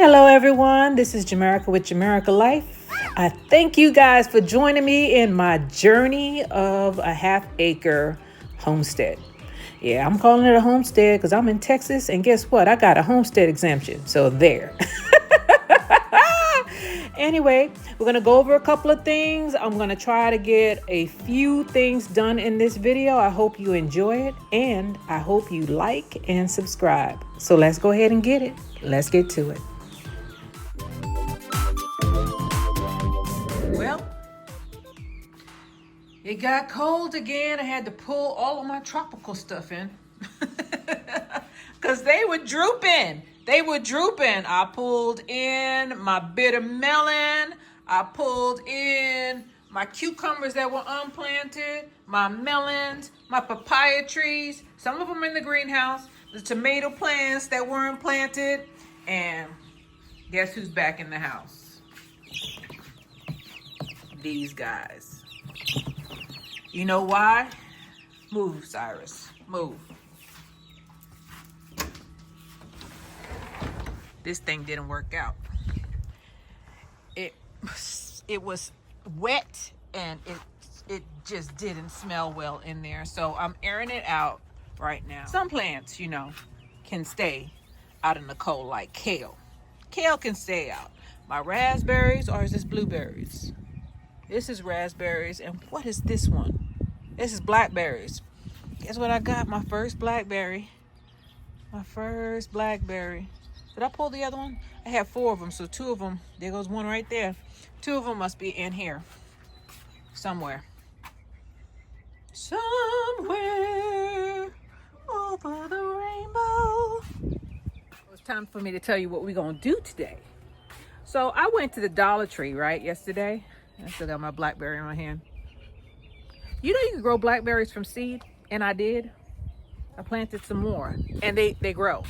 Hello, everyone. This is Jamaica with Jamaica Life. I thank you guys for joining me in my journey of a half-acre homestead. Yeah, I'm calling it a homestead because I'm in Texas, and guess what? I got a homestead exemption. So there. Anyway, we're going to go over a couple of things. I'm going to try to get a few things done in this video. I hope you enjoy it, and I hope you like and subscribe. So let's go ahead and get it. Let's get to it. Well, it got cold again. I had to pull all of my tropical stuff in because they were drooping. I pulled in my bitter melon. I pulled in my cucumbers that were unplanted, my melons, my papaya trees, some of them in the greenhouse, the tomato plants that weren't planted, and guess who's back in the house? These guys. You know why? Move, Cyrus. Move. This thing didn't work out. It was wet and it just didn't smell well in there. So I'm airing it out right now. Some plants, can stay out in the cold, like kale. Kale can stay out. My raspberries, or is this blueberries? This is raspberries, and what is this one? This is blackberries. Guess what I got? My first blackberry. Did I pull the other one? I have 4 of them, so 2 of them, there goes one right there. 2 of them must be in here somewhere. Somewhere over the rainbow. It's time for me to tell you what we're going to do today. So I went to the Dollar Tree, right, yesterday. I still got my blackberry in my hand. You know you can grow blackberries from seed, and I did. I planted some more, and they grow.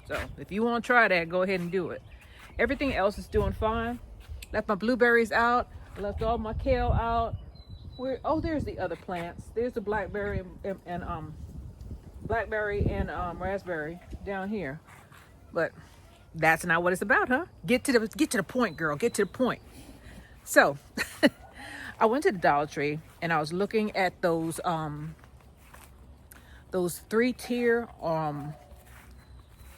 So if you want to try that, go ahead and do it. Everything else is doing fine. Left my blueberries out. Left all my kale out. There's the other plants. There's the blackberry and raspberry down here. But that's not what it's about, huh? Get to the point, girl. Get to the point. So I went to the Dollar Tree and I was looking at those 3-tier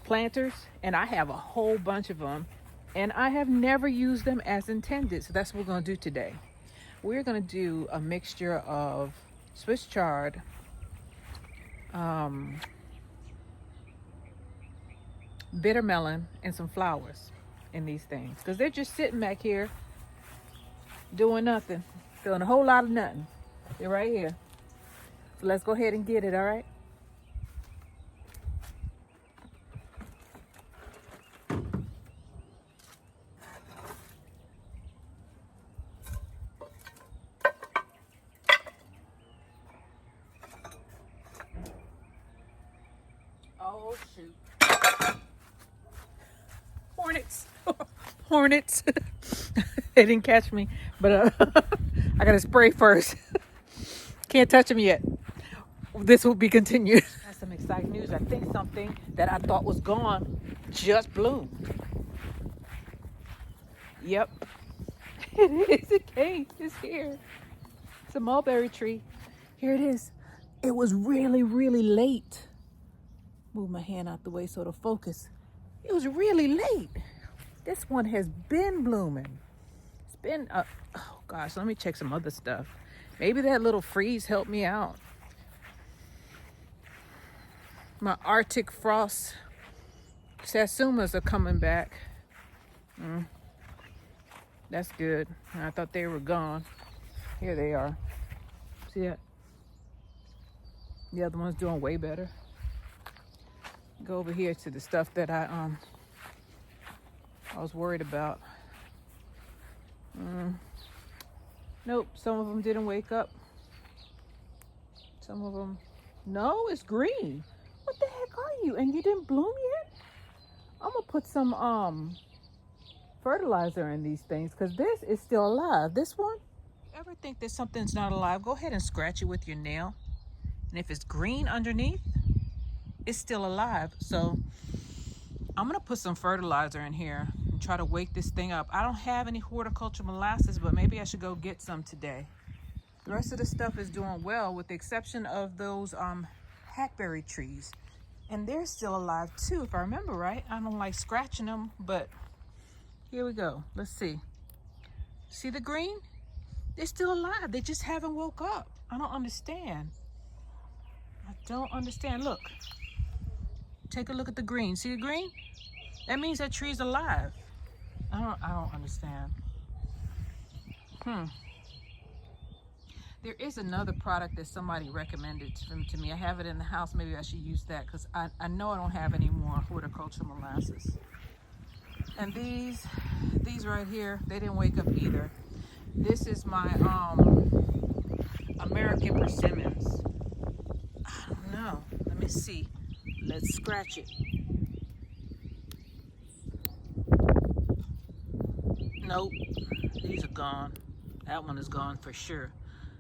planters, and I have a whole bunch of them, and I have never used them as intended. So that's what we're going to do today. We're going to do a mixture of Swiss chard, bitter melon, and some flowers in these things, because they're just sitting back here doing nothing, doing a whole lot of nothing. They're right here. So let's go ahead and get it, all right? Oh, shoot. Hornets. They didn't catch me, but I gotta spray first. Can't touch them yet. This will be continued. That's some exciting news. I think something that I thought was gone just bloomed. Yep. It is. It came. It's here. It's a mulberry tree. Here it is. It was really, really late. Move my hand out the way so it'll focus. It was really late. This one has been blooming. It's been, oh gosh, let me check some other stuff. Maybe that little freeze helped me out. My Arctic frost satsumas are coming back. That's good. I thought they were gone. Here they are. See that? The other one's doing way better. Go over here to the stuff that I was worried about. Nope, some of them didn't wake up. Some of them, no, it's green. What the heck are you? And you didn't bloom yet? I'm gonna put some fertilizer in these things, because this is still alive. This one, ever think that something's not alive, go ahead and scratch it with your nail. And if it's green underneath, it's still alive. So I'm gonna put some fertilizer in here and try to wake this thing up. I don't have any horticulture molasses, but maybe I should go get some today. The rest of the stuff is doing well, with the exception of those hackberry trees. And they're still alive too, if I remember right. I don't like scratching them, but here we go. Let's see. See the green? They're still alive. They just haven't woke up. I don't understand. I don't understand. Look. Take a look at the green. See the green? That means that tree's alive. I don't understand. There is another product that somebody recommended to me. I have it in the house. Maybe I should use that, because I know I don't have any more horticulture molasses. And these right here, they didn't wake up either. This is my American persimmons. I don't know. Let me see. Let's scratch it. Nope. These are gone. That one is gone for sure.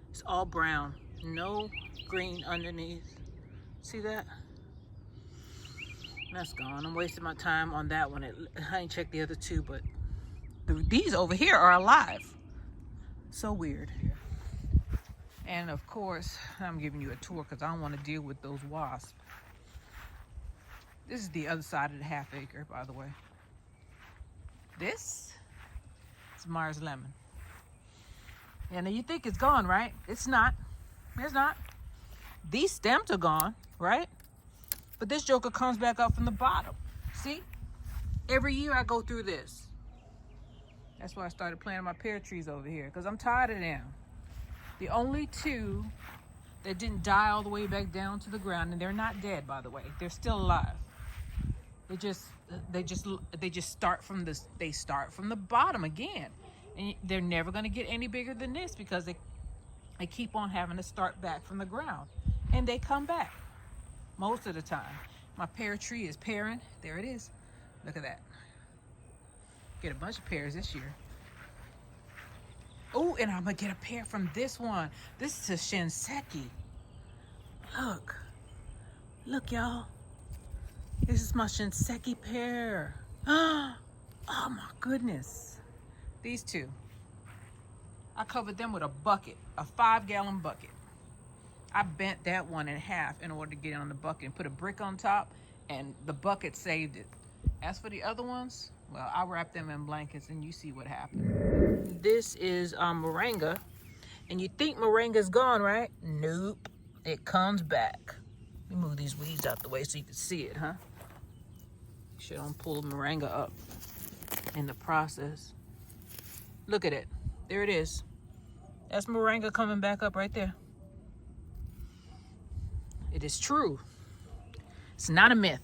It's all brown. No green underneath. See that? That's gone. I'm wasting my time on that one. I ain't checked the other two, but these over here are alive. So weird. And of course, I'm giving you a tour because I don't want to deal with those wasps. This is the other side of the half acre, by the way. This is Myers lemon. And you think it's gone, right? It's not. It's not. These stems are gone, right? But this joker comes back up from the bottom. See? Every year I go through this. That's why I started planting my pear trees over here, because I'm tired of them. The only two that didn't die all the way back down to the ground, and they're not dead, by the way. They're still alive. They just start from this. They start from the bottom again, and they're never going to get any bigger than this, because they keep on having to start back from the ground, and they come back most of the time. My pear tree is pearing. There it is. Look at that. Get a bunch of pears this year. Oh, and I'm gonna get a pear from this one. This is a shinseki. Look, y'all. This is my shinseki pear. Oh my goodness. These two. I covered them with a bucket, a 5-gallon bucket. I bent that one in half in order to get it on the bucket and put a brick on top, and the bucket saved it. As for the other ones, well, I wrapped them in blankets and you see what happened. This is moringa, and you think moringa's gone, right? Nope, it comes back. Let me move these weeds out the way so you can see it, huh? Should I pull moringa up in the process? Look at it. There it is. That's moringa coming back up right there. It is true. It's not a myth.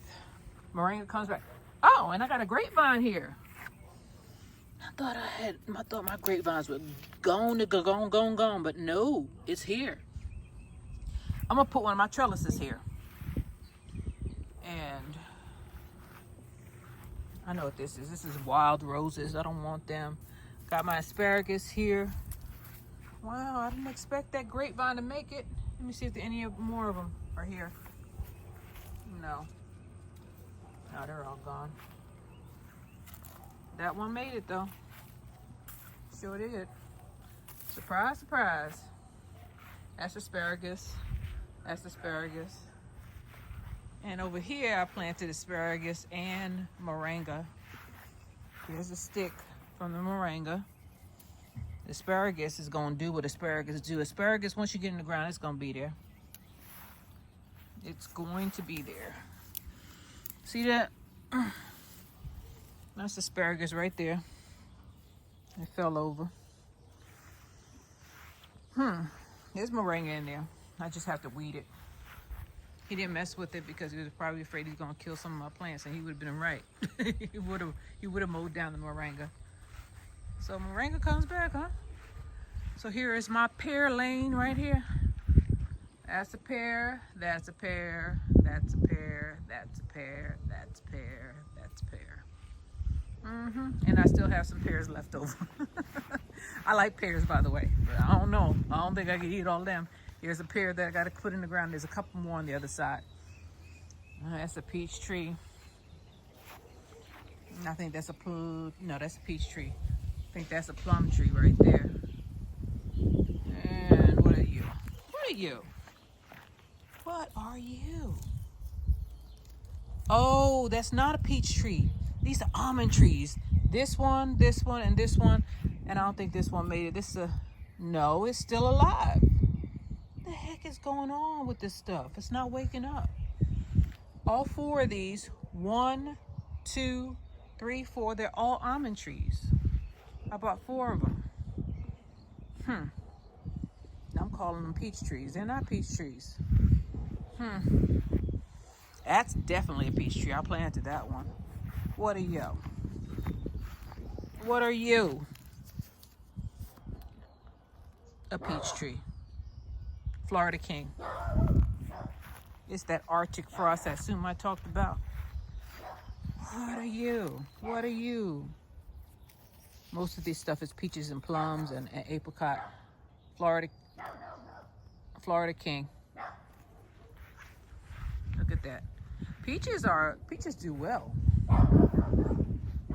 Moringa comes back. Oh, and I got a grapevine here. I thought my grapevines were gone, but no, it's here. I'm gonna put one of my trellises here. And I know what this is. This is wild roses. I don't want them. Got my asparagus here. Wow, I didn't expect that grapevine to make it. Let me see if any more of them are here. No, they're all gone. That one made it though. Sure did. Surprise, surprise. That's asparagus. That's asparagus. And over here I planted asparagus and moringa. Here's a stick from the moringa. Asparagus is gonna do what asparagus do. Asparagus, once you get in the ground, it's gonna be there. It's going to be there. See that? That's asparagus right there. It fell over. There's moringa in there. I just have to weed it. He didn't mess with it because he was probably afraid he's gonna kill some of my plants, and he would have been right. he would have mowed down the moringa. So moringa comes back, huh? So here is my pear lane right here. That's a pear, that's a pear, that's a pear, that's a pear, that's a pear, that's a pear. And I still have some pears left over. I like pears, by the way, but I don't know. I don't think I can eat all of them. Here's a pear that I got to put in the ground. There's a couple more on the other side. That's a peach tree. I think that's a plum. No, that's a peach tree. I think that's a plum tree right there. And what are you? What are you? What are you? Oh, that's not a peach tree. These are almond trees. This one, and this one. And I don't think this one made it. This is a... No, it's still alive. What the heck is going on with this stuff? It's not waking up. All four of these, 1, 2, 3, 4, they're all almond trees. I bought 4 of them. I'm calling them peach trees. They're not peach trees. That's definitely a peach tree. I planted that one. What are you? What are you? A peach tree. Florida King. It's that Arctic frost that Suma talked about. What are you? What are you? Most of this stuff is peaches and plums and apricot. Florida King. Look at that. Peaches do well.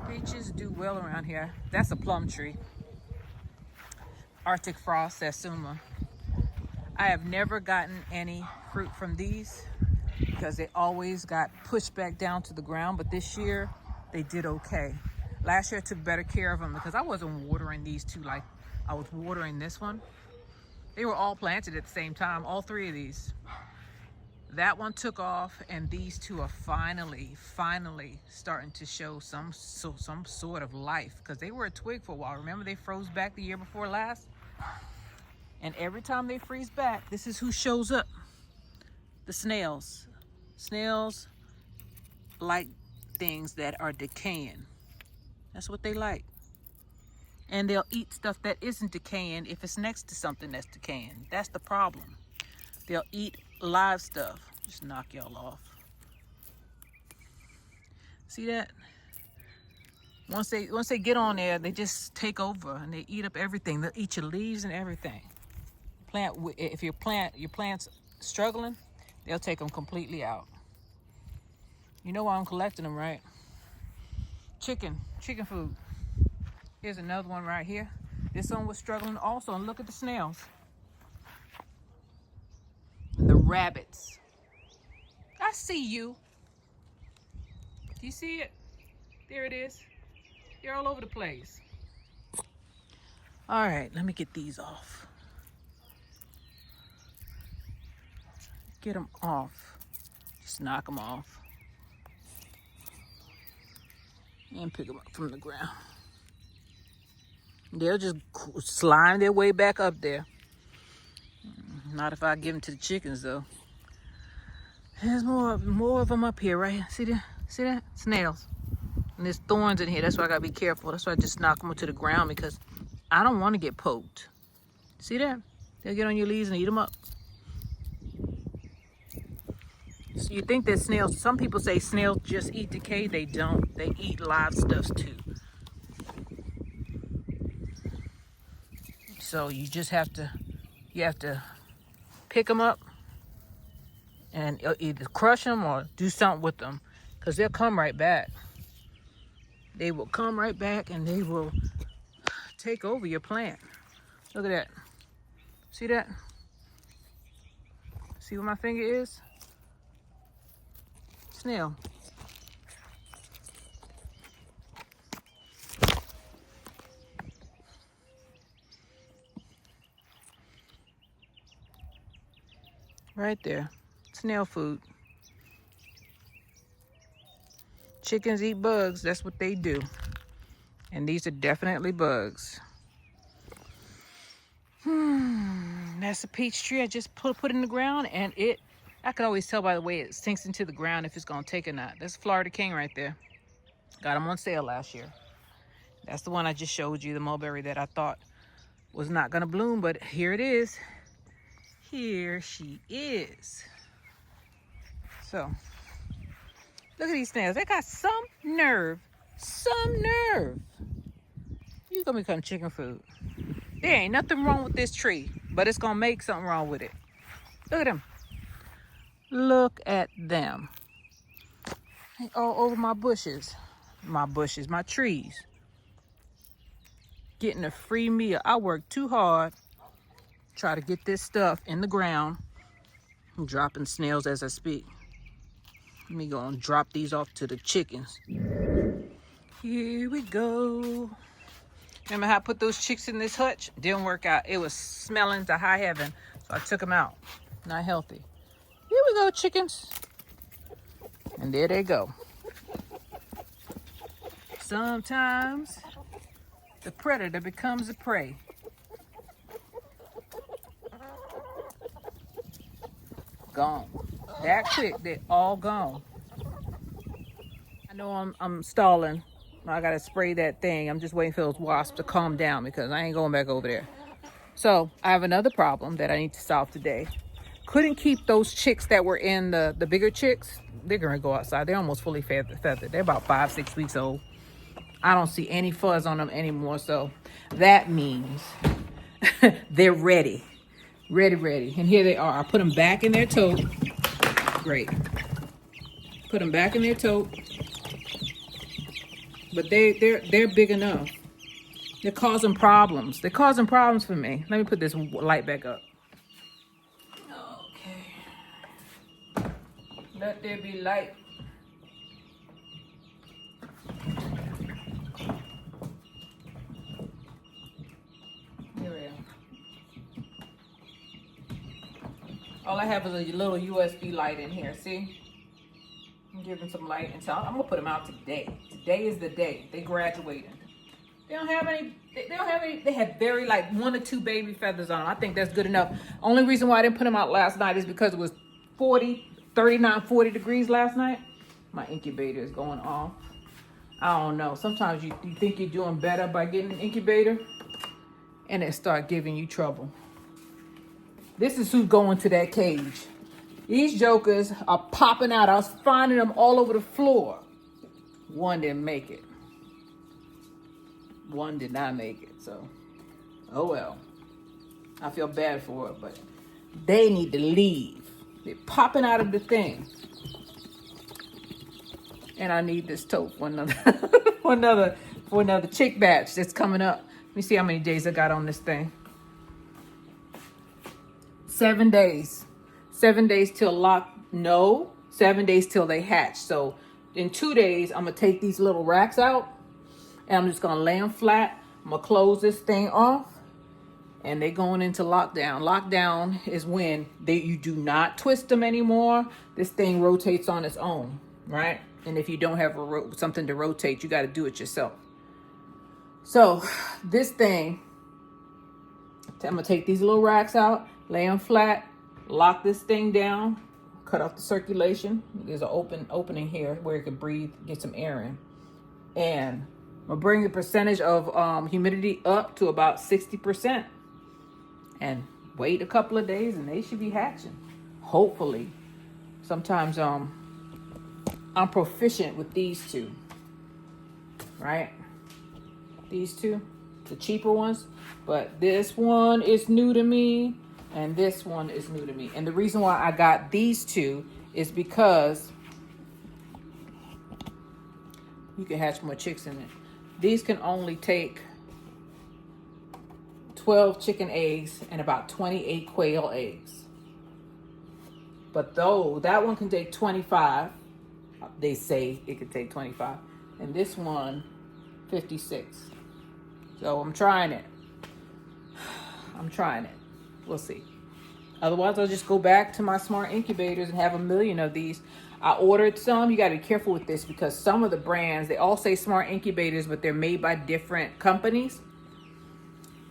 Peaches do well around here. That's a plum tree. Arctic frost, Satsuma. I have never gotten any fruit from these because they always got pushed back down to the ground, but this year they did okay. Last year I took better care of them because I wasn't watering these two like I was watering this one. They were all planted at the same time, all 3 of these. That one took off, and these two are finally starting to show some sort of life because they were a twig for a while. Remember, they froze back the year before last? And every time they freeze back, this is who shows up. The snails. Snails like things that are decaying. That's what they like. And they'll eat stuff that isn't decaying if it's next to something that's decaying. That's the problem. They'll eat live stuff. Just knock y'all off. See that? Once they get on there, they just take over and they eat up everything. They'll eat your leaves and everything. If your plant's struggling, they'll take them completely out. You know why I'm collecting them, right? Chicken food. Here's another one right here. This one was struggling also, and look at the snails. And the rabbits. I see you. Do you see it? There it is. They're all over the place. All right, let me get these off. Get them off. Just knock them off. And pick them up from the ground. They'll just slime their way back up there. Not if I give them to the chickens, though. There's more of them up here, right? See that? See that? Snails. And there's thorns in here. That's why I gotta be careful. That's why I just knock them to the ground because I don't want to get poked. See that? They'll get on your leaves and eat them up. So you think that snails, some people say snails just eat decay. They don't. They eat live stuff too. So you just have to, pick them up and either crush them or do something with them because they'll come right back. They will come right back and they will take over your plant. Look at that. See that? See where my finger is? Snail. Right there. Snail food. Chickens eat bugs. That's what they do. And these are definitely bugs. That's a peach tree I just put in the ground, and I can always tell by the way it sinks into the ground if it's gonna take or not. That's Florida King right there. Got them on sale last year. That's the one I just showed you, the mulberry that I thought was not gonna bloom, but here it is. Here she is. So, look at these snails. They got some nerve. Some nerve. You gonna become chicken food. There ain't nothing wrong with this tree, but it's gonna make something wrong with it. Look at them. Look at them. They all over my bushes. my bushes, my trees. Getting a free meal. I work too hard, try to get this stuff in the ground. I'm dropping snails as I speak. Let me go and drop these off to the chickens. Here we go. Remember how I put those chicks in this hutch? Didn't work out. It was smelling to high heaven, so I took them out. Not healthy. Here we go, chickens. And there they go. Sometimes the predator becomes the prey. Gone. That quick, they're all gone. I know I'm stalling. I gotta spray that thing. I'm just waiting for those wasps to calm down because I ain't going back over there. So I have another problem that I need to solve today. Couldn't keep those chicks that were in the bigger chicks. They're gonna go outside. They're almost fully feathered. They're about 5-6 weeks old. I don't see any fuzz on them anymore. So that means they're ready. Ready. And here they are. I put them back in their tote. Great. Put them back in their tote. But they're big enough. They're causing problems. They're causing problems for me. Let me put this light back up. Okay. Let there be light. Here we are. All I have is a little USB light in here. See? I'm giving some light, and so I'm gonna put them out today. Today is the day. They graduated. They don't have any. They had very like 1 or 2 baby feathers on them. I think that's good enough. Only reason why I didn't put them out last night is because it was 40 degrees last night. My incubator is going off. I don't know. Sometimes you think you're doing better by getting an incubator, and it start giving you trouble. This is who's going to that cage. These jokers are popping out. I was finding them all over the floor. One didn't make it. One did not make it. So, oh well. I feel bad for it, but they need to leave. They're popping out of the thing. And I need this tote for another for another chick batch that's coming up. Let me see how many days I got on this thing. 7 days. 7 days till lock. No, 7 days till they hatch. So in 2 days, I'm gonna take these little racks out, and I'm just gonna lay them flat. I'm gonna close this thing off, and they're going into lockdown. Lockdown is when you do not twist them anymore. This thing rotates on its own, right? And if you don't have something to rotate, you got to do it yourself. So this thing, I'm gonna take these little racks out, lay them flat, lock this thing down, cut off the circulation. There's an opening here where it can breathe, get some air in. And I'm gonna bring the percentage of humidity up to about 60%. And wait a couple of days and they should be hatching. Hopefully. Sometimes I'm proficient with these two. Right? These two, the cheaper ones. But this one is new to me. And this one is new to me. And the reason why I got these two is because you can hatch more chicks in it. These can only take 12 chicken eggs and about 28 quail eggs. But though that one can take 25, they say it could take 25. And this one, 56. So I'm trying it. We'll see. Otherwise, I'll just go back to my smart incubators and have 1 million of these. I ordered some. You got to be careful with this because some of the brands, they all say smart incubators, but they're made by different companies.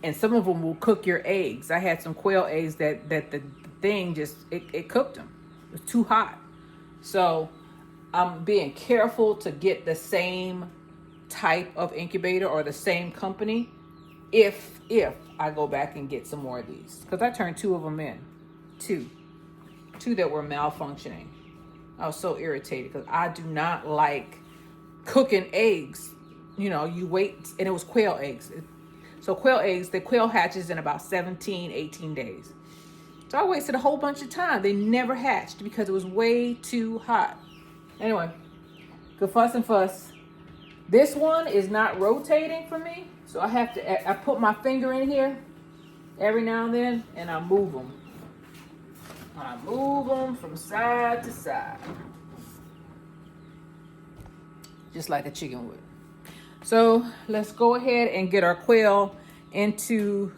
And some of them will cook your eggs. I had some quail eggs that the thing just, it cooked them. It was too hot. So I'm being careful to get the same type of incubator or the same company if I go back and get some more of these. Because I turned 2 of them in. Two that were malfunctioning. I was so irritated because I do not like cooking eggs. You know, you wait, and it was quail eggs. So quail eggs, the quail hatches in about 17, 18 days. So I wasted a whole bunch of time. They never hatched because it was way too hot. Anyway, good fuss and fuss. This one is not rotating for me, so I put my finger in here every now and then, and I move them. I move them from side to side, just like a chicken would. So let's go ahead and get our quail into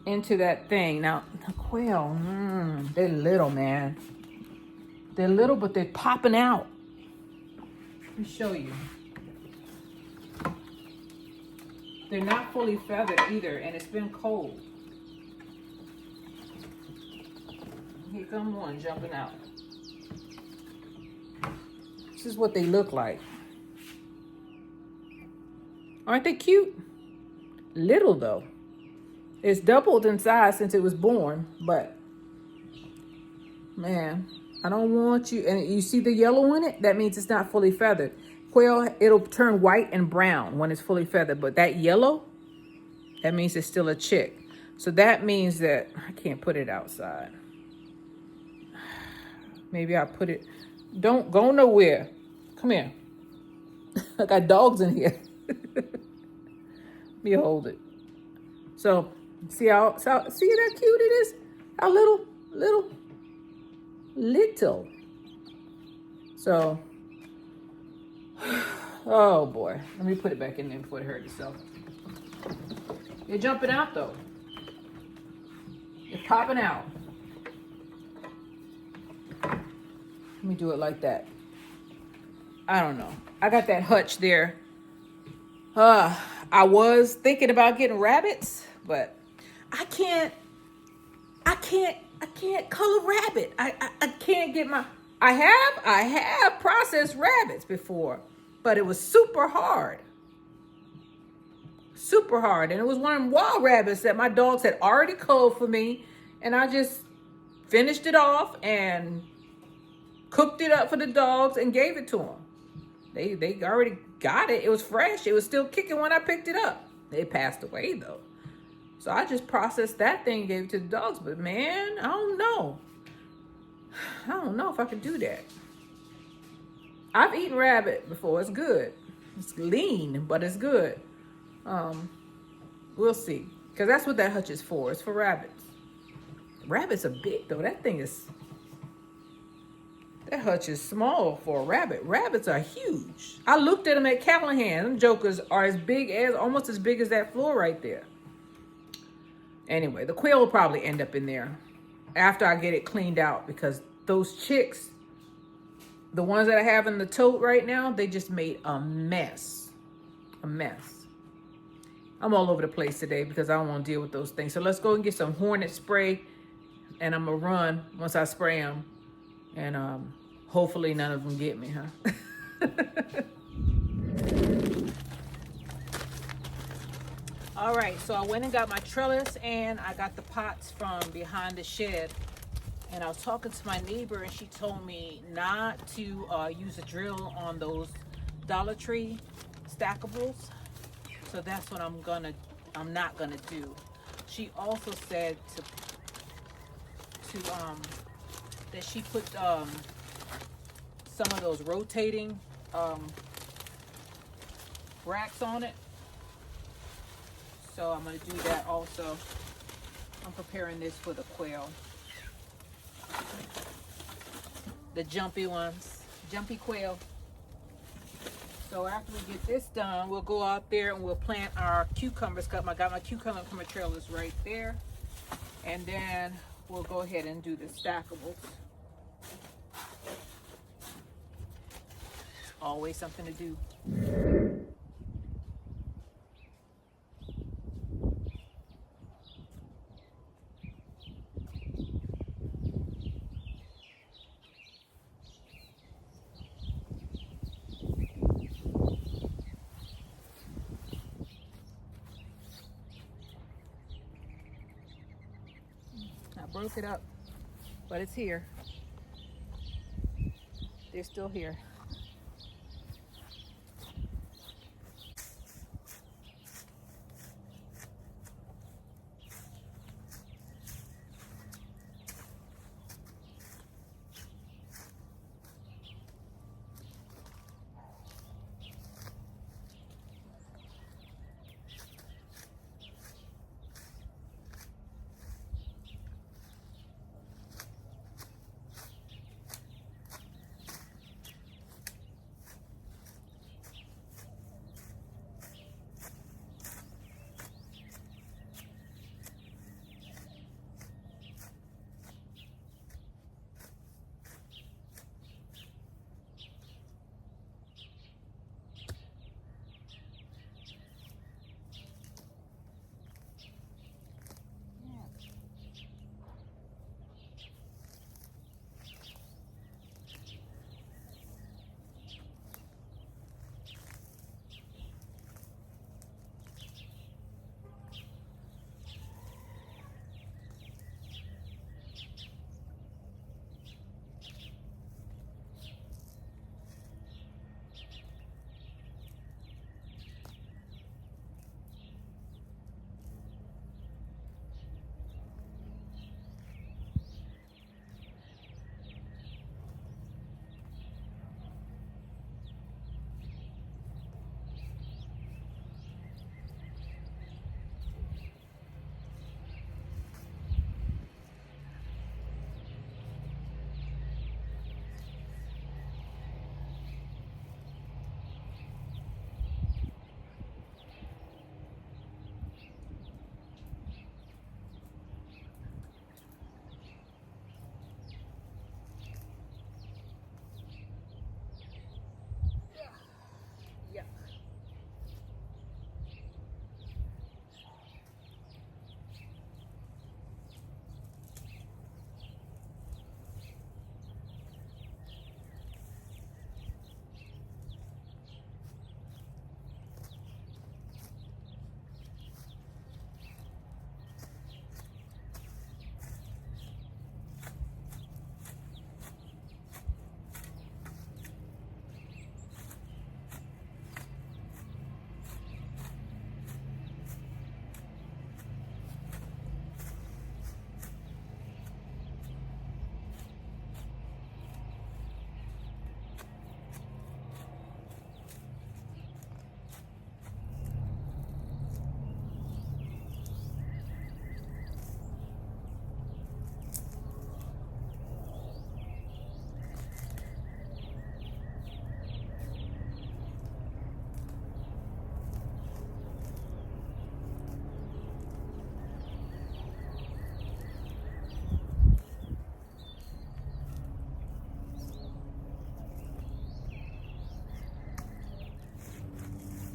that thing. Now, the quail, they're little, man. They're little, but they're popping out. Let me show you. They're not fully feathered either, and it's been cold. Here come one jumping out. This is what they look like. Aren't they cute? Little though. It's doubled in size since it was born, but man, I don't want you. And you see the yellow in it? That means it's not fully feathered. Quail, it'll turn white and brown when it's fully feathered, but that yellow, that means it's still a chick. So that means that I can't put it outside. Maybe I'll put it, don't go nowhere. Come here. I got dogs in here. Let me hold it. So see how see how cute it is? How little. So, oh boy. Let me put it back in there before it hurt itself. They're jumping out though. They're popping out. Let me do it like that. I don't know. I got that hutch there. I was thinking about getting rabbits, but I can't color rabbit. I can't get my, I have processed rabbits before, but it was super hard. Super hard. And it was one of them wild rabbits that my dogs had already culled for me. And I just finished it off and cooked it up for the dogs and gave it to them. They already got it. It was fresh. It was still kicking when I picked it up. They passed away though. So I just processed that thing and gave it to the dogs. But man, I don't know. I don't know if I could do that. I've eaten rabbit before. It's good. It's lean, but it's good. We'll see. Because that's what that hutch is for. It's for rabbits. Rabbits are big though. That hutch is small for a rabbit. Rabbits are huge. I looked at them at Callahan. Them jokers are almost as big as that floor right there. Anyway, the quail will probably end up in there after I get it cleaned out, because those chicks, the ones that I have in the tote right now, they just made a mess. A mess. I'm all over the place today because I don't want to deal with those things. So let's go and get some hornet spray, and I'm going to run once I spray them. And hopefully none of them get me, huh? All right, so I went and got my trellis, and I got the pots from behind the shed. And I was talking to my neighbor, and she told me not to use a drill on those Dollar Tree stackables. So that's what I'm not gonna do. She also said that she put some of those rotating racks on it. So I'm going to do that also. I'm preparing this for the quail. The jumpy ones. Jumpy quail. So after we get this done, we'll go out there and we'll plant our cucumbers. I got my cucumber from a trellis right there. And then we'll go ahead and do the stackables. Always something to do. I broke it up, but it's here. They're still here.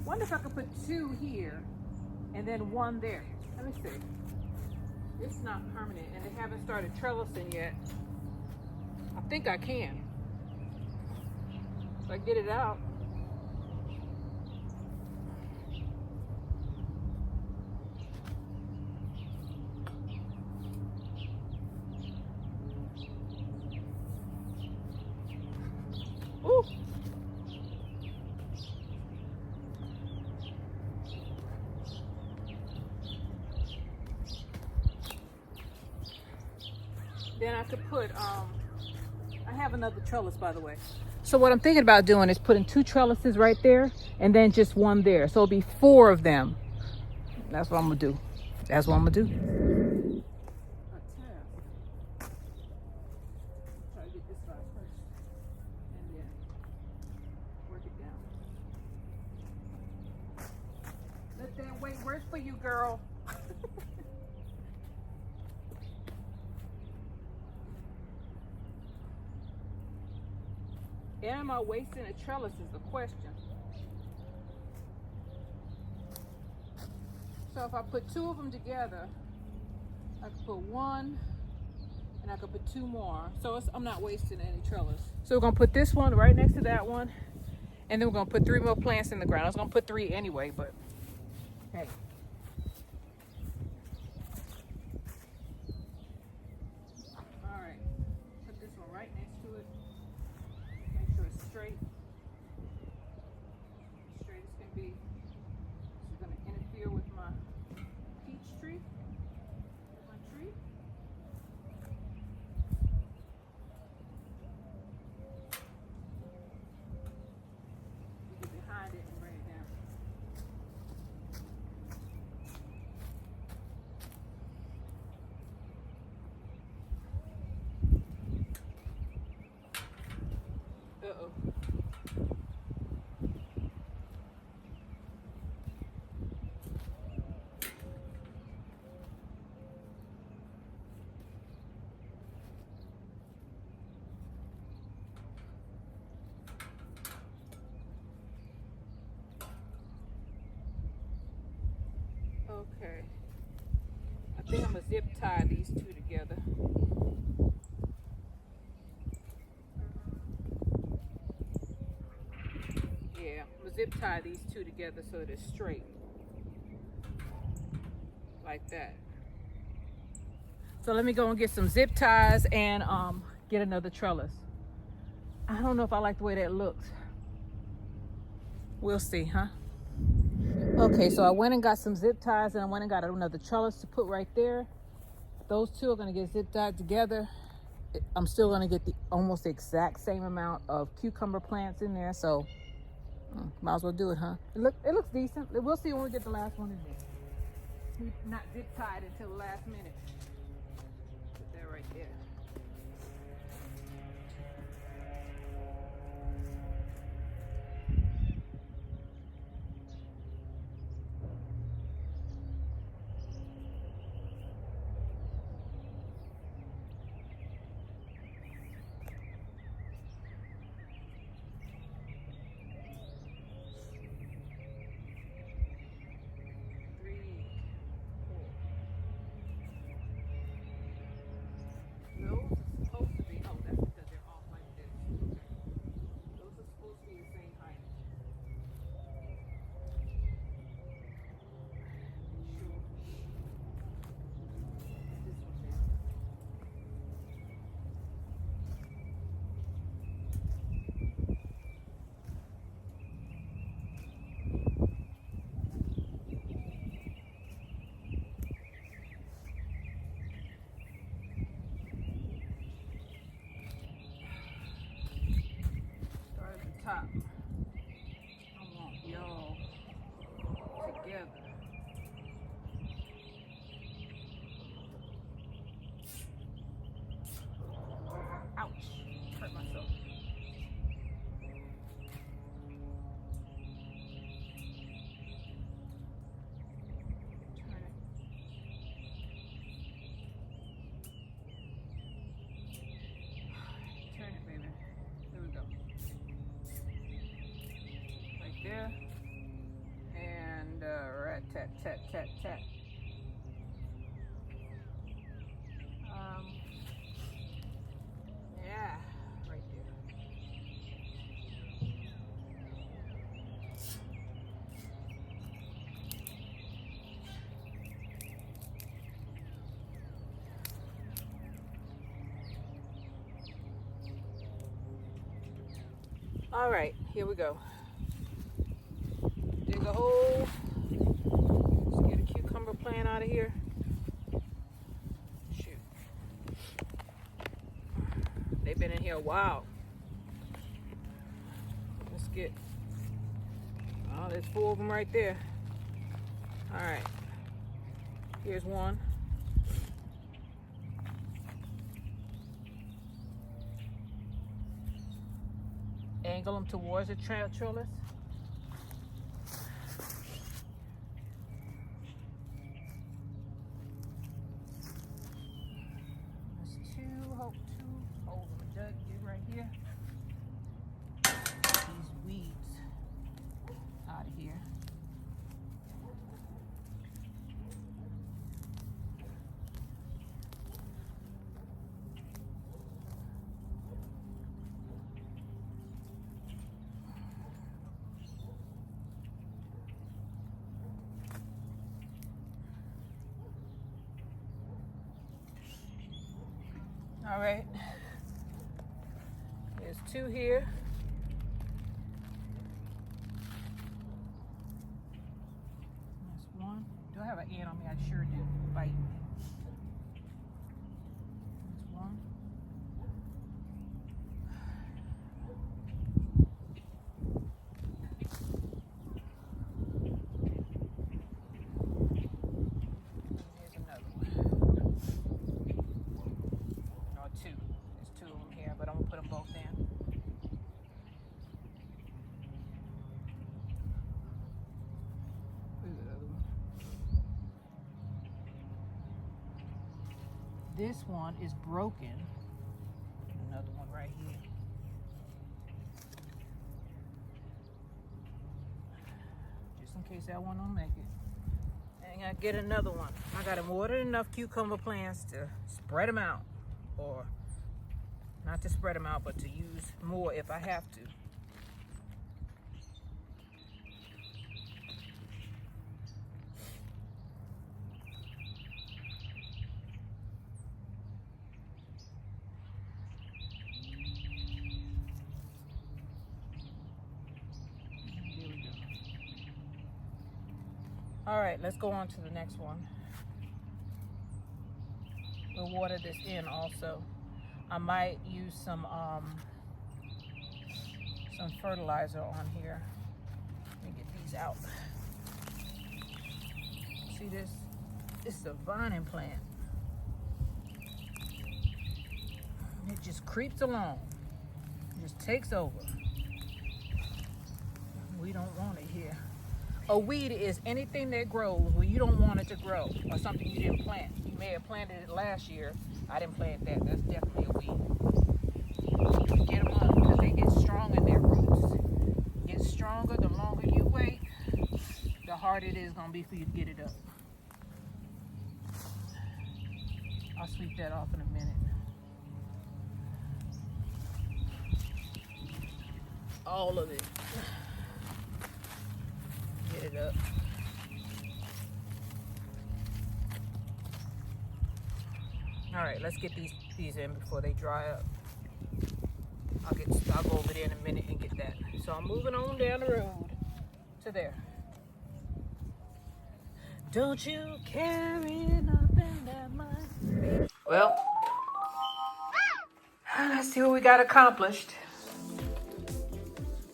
wonder if I could put 2 here and then 1 there. Let me see. It's not permanent and they haven't started trellising yet. I think I can. If I get it out. Ooh. Then I could put, I have another trellis, by the way. So what I'm thinking about doing is putting 2 trellises right there and then just 1 there. So it'll be 4 of them. That's what I'm gonna do. That's what I'm gonna do. Try to get this side first and then work it down. Let that weight work for you, girl. Am I wasting a trellis is the question. So if I put 2 of them together, I could put 1 and I could put 2 more. So I'm not wasting any trellis. So we're gonna put this one right next to that one. And then we're gonna put 3 more plants in the ground. I was gonna put 3 anyway, but hey. All right, put this one right next to it. Make sure it's straight. Straight as can be. This is gonna interfere with my peach tree. My tree. You get behind it and bring it down. Uh-oh. Okay. I think I'm gonna zip tie these 2 together. Yeah, I'm gonna zip tie these 2 together so they're straight. Like that. So let me go and get some zip ties and get another trellis. I don't know if I like the way that looks. We'll see, huh? Okay, so I went and got some zip ties and I went and got another trellis to put right there. Those 2 are gonna get zip tied together. I'm still gonna get the almost the exact same amount of cucumber plants in there, so might as well do it, huh? It looks decent. We'll see when we get the last one in there. Not zip tied until the last minute. Put that right there. Top. I want y'all together. Ouch. Hurt myself. Turn it, baby. There we go. Right there. Rat tat tat tat tat. Yeah, right there. All right, here we go. Dig a hole. Let's get a cucumber plant out of here. Shoot. They've been in here a while. Let's get, oh, there's 4 of them right there. All right, here's one. Angle them towards the trellis. There's two holes in the dug right here. These weeds out of here. All right, there's 2 here. That's 1. Do I have an ant on me? I sure do. Biting me. That's 1. Here's another one. 2. There's 2 of them here, but I'm gonna put them both in. Where's the other one? This one is broken. Another one right here. Just in case that one don't make it. And I get another one. I got more than enough cucumber plants to spread them out. Or not to spread them out, but to use more if I have to. Here we go. All right, let's go on to the next one. We'll water this in also. I might use some fertilizer on here. Let me get these out. See this? It's a vining plant. It just creeps along. It just takes over. We don't want it here. A weed is anything that grows where you don't want it to grow, or something you didn't plant. You may have planted it last year. I didn't plant that. That's definitely a weed. Get them up because they get stronger. Their roots get stronger. The longer you wait, the harder it is going to be for you to get it up. I'll sweep that off in a minute. All of it. Get it up. All right, let's get these in before they dry up. I'll go over there in a minute and get that. So I'm moving on down the road to there. Don't you carry nothing that much. Well, let's see what we got accomplished.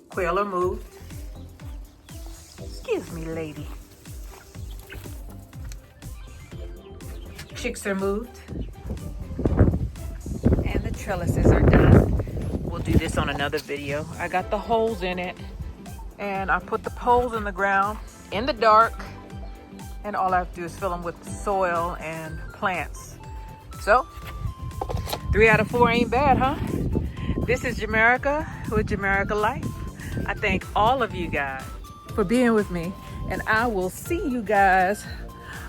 Quail are moved. Excuse me, lady. Chicks are moved. And the trellises are done. We'll do this on another video. I got the holes in it. And I put the poles in the ground in the dark. And all I have to do is fill them with soil and plants. So, 3 out of 4 ain't bad, huh? This is Jamerica with Jamerica Life. I thank all of you guys for being with me And I will see you guys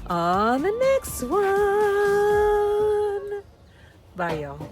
on the next one. Bye, y'all.